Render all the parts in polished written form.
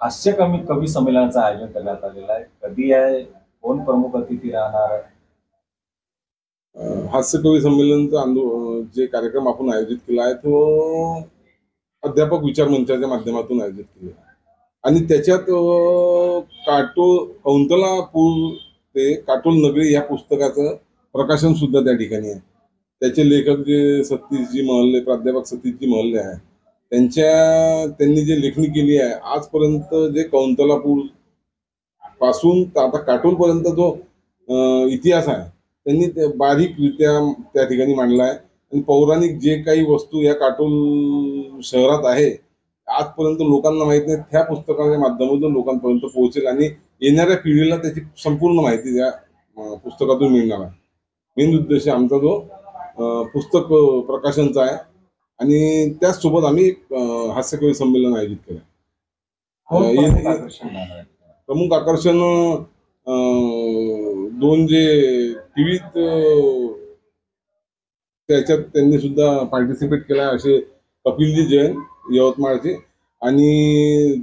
हास्य कवी कवी संमेलनाचं आयोजन करण्यात आलेलं आहे. कधी आहे, कोण प्रमुख अतिथी राहणार आहे? हास्य कवी संमेलनचा जे कार्यक्रम आपण आयोजित केला आहे तो अध्यापक विचार मंचाच्या माध्यमातून आयोजित केला आहे. आणि त्याच्यात कौंतला पूल ते काटोल नगरी या पुस्तकाचं प्रकाशन सुद्धा त्या ठिकाणी आहे. त्याचे लेखक जे सतीशजी महल्ले, प्राध्यापक सतीशजी महल्ले आहे, त्यांनी जे लेखणी केली आहे आजपर्यंत, जे कौंतला पूल पासून आता काटोल पर्यंत जो इतिहास आहे त्यांनी बारीकरित्या त्या ठिकाणी मांडला आहे. आणि पौराणिक जे काही वस्तू या काटोल शहरात आहे आजपर्यंत लोकांना माहित नाही, त्या पुस्तकाच्या माध्यमातून लोकांपर्यंत पोहोचेल आणि येणाऱ्या पिढीला त्याची संपूर्ण माहिती त्या पुस्तकातून मिळणार आहे. मेन उद्देश आमचा जो पुस्तक प्रकाशनचा आहे. आणि त्याचसोबत आम्ही हास्यकवी संमेलन आयोजित केलं. प्रमुख आकर्षण दोन जे टीव्हीत त्याच्यात त्यांनी सुद्धा पार्टिसिपेट केला असे कपिलजी जैन यवतमाळचे आणि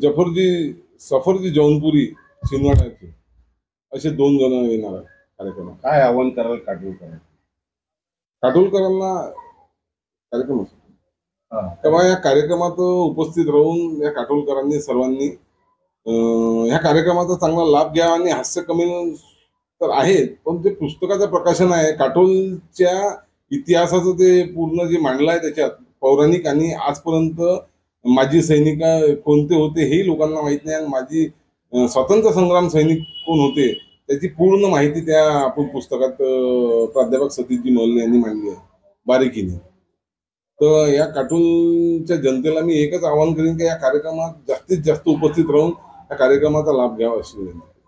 सफरजी जौनपुरी शिंदवाड्याचे, असे 2 जण येणार आहे कार्यक्रमात. काय आव्हान कराल काटोलकरांना कार्यक्रम तेव्हा या कार्यक्रमात उपस्थित राहून या काटोलकरांनी सर्वांनी ह्या कार्यक्रमाचा चांगला लाभ घ्यावा. आणि हास्य कमी तर आहेत, पण ते पुस्तकाचं प्रकाशन आहे काटोलच्या इतिहासाचं, ते पूर्ण जे मांडलं आहे त्याच्यात पौराणिक आणि आजपर्यंत माजी सैनिक कोणते होते हेही लोकांना माहित नाही. आणि माजी स्वातंत्र्य संग्राम सैनिक कोण होते त्याची पूर्ण माहिती त्या आपण पुस्तकात प्राध्यापक सतीशजी महल्ले यांनी मांडली आहे बारीकीने. तर या काटोलच्या जनतेला मी एकच आवाहन करेन की या कार्यक्रमात जास्तीत जास्त उपस्थित राहून या कार्यक्रमाचा लाभ घ्यावा अशी विनंती.